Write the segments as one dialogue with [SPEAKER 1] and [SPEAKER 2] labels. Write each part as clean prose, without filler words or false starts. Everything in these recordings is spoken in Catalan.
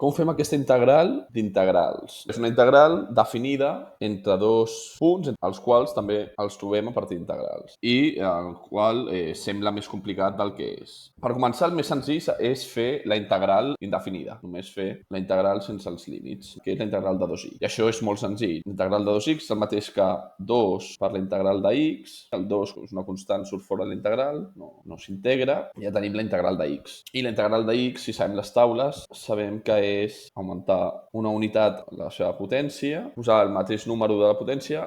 [SPEAKER 1] Com fem aquesta integral d'integrals? És una integral definida entre dos punts, els quals també els trobem a partir d'integrals, i el qual sembla més complicat del que és. Per començar, el més senzill és fer la integral indefinida, només fer la integral sense els límits, que és la integral de 2x. I això és molt senzill. L'integral de 2x és el mateix que 2 per la integral de x. El 2 és una constant, surt fora de la integral, no s'integra. Ja tenim la integral de x. I la integral de x, si sabem les taules, sabem que és augmentar una unitat a la seva potència, posar el mateix número de la potència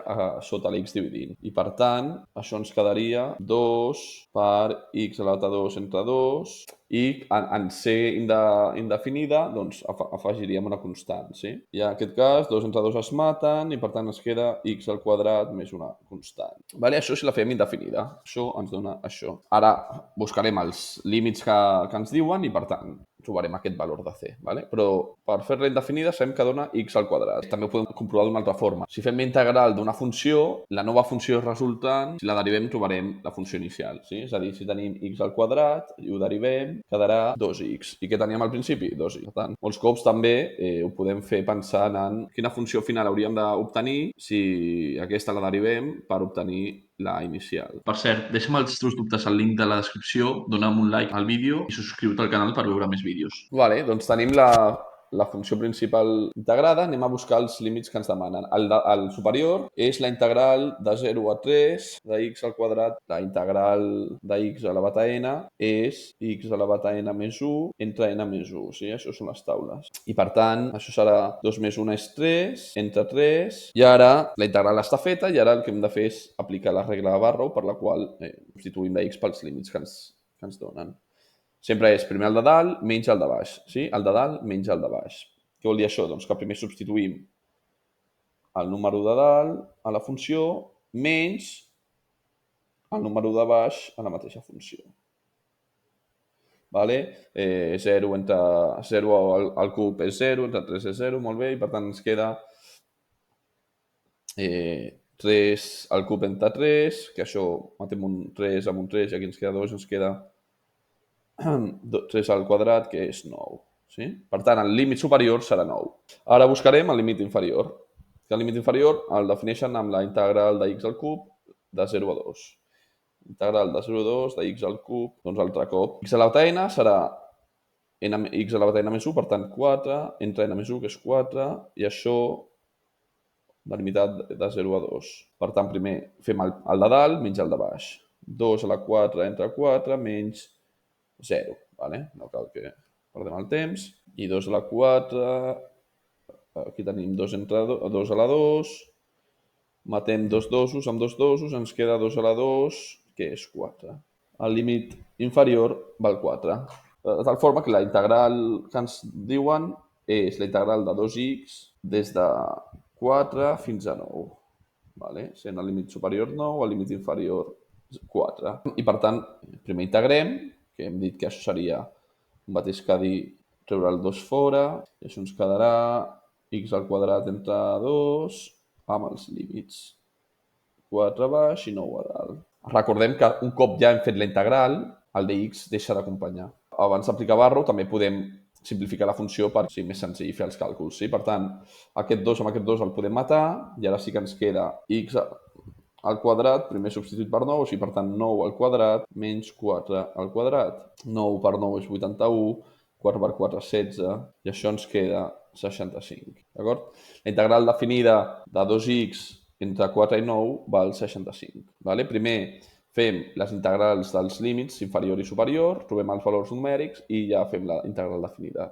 [SPEAKER 1] sota l'x dividint. I per tant, això ens quedaria 2 per x elevat a 2 entre 2, i en ser indefinida, doncs afegiríem una constant, sí? I en aquest cas, 2 entre 2 es maten, i per tant ens queda x al quadrat més una constant. Vale? Això si la fem indefinida. Això ens dona això. Ara buscarem els límits que ens diuen i per tant trobarem aquest valor de c. Vale? Però per fer-la indefinida sabem que dona x al quadrat. També ho podem comprovar d'una altra forma. Si fem integral d'una funció, la nova funció resultant, si la derivem trobarem la funció inicial. Sí? És a dir, si tenim x al quadrat i ho derivem, quedarà 2x. I què teníem al principi? 2x. Per tant, molts cops també ho podem fer pensant en quina funció final hauríem d'obtenir si aquesta la derivem per obtenir la inicial. Per cert, deixa'm els teus dubtes al link de la descripció, dona'm un like al vídeo i subscriu-te al canal per veure més vídeos. Vale, doncs tenim la funció principal integrada, anem a buscar els límits que ens demanen. El superior és la integral de 0 a 3 de x al quadrat. La integral de x elevat a n és x elevat a n més 1 entre n més 1. Sí? Això són les taules. I per tant, això serà 2 més 1 és 3, entre 3, i ara la integral està feta i ara el que hem de fer és aplicar la regla de Barrow, per la qual substituïm la x pels límits que ens donen. Sempre és primer el de dalt menys el de baix. Sí? El de dalt menys el de baix. Què vol dir això? Doncs que primer substituïm el número de dalt a la funció menys el número de baix a la mateixa funció. Vale? 0 entre 0 al cub és 0, entre 3 és 0, molt bé, i per tant ens queda 3 al cub entre 3, que això matem un 3 amb un 3 i aquí ens queda 2, ens queda 3 al quadrat, que és 9. Sí? Per tant, el límit superior serà 9. Ara buscarem el límit inferior. El límit inferior el defineixen amb la integral de x al cub de 0 a 2. Integral de 0 a 2 de x al cub, doncs altre cop. X elevat a n serà x elevat a n més 1, per tant 4, entre n més 1, que és 4, i això delimitat de 0 a 2. Per tant, primer fem el de dalt menys el de baix. 2 a la 4 entre 4 menys 0, vale? No cal que perdem el temps. I 2 a la 4, aquí tenim 2 entre 2 a la 2, matem dos dosos amb dos dosos, ens queda 2 a la 2, que és 4. El límit inferior val 4. De tal forma que la integral que ens diuen és la integral de 2x des de 4 fins a 9. Vale? Sent el límit superior 9, el límit inferior 4. I per tant, primer integrem, que hem dit que això seria el mateix que dir treure el 2 fora, i això ens quedarà x al quadrat entre 2 amb els límits 4 a baix i 9 a dalt. Recordem que un cop ja hem fet la integral, el dx deixa d'acompanyar. Abans d'aplicar Barrow també podem simplificar la funció per ser més senzill fer els càlculs. Sí? Per tant, aquest 2 amb aquest 2 el podem matar, i ara sí que ens queda x al quadrat, primer substituït per 9, o sigui, per tant, 9 al quadrat menys 4 al quadrat. 9 per 9 és 81, 4 per 4 és 16, i això ens queda 65. D'acord? La integral definida de 2x entre 4 i 9 val 65. Vale? Primer fem les integrals dels límits inferior i superior, trobem els valors numèrics i ja fem la integral definida.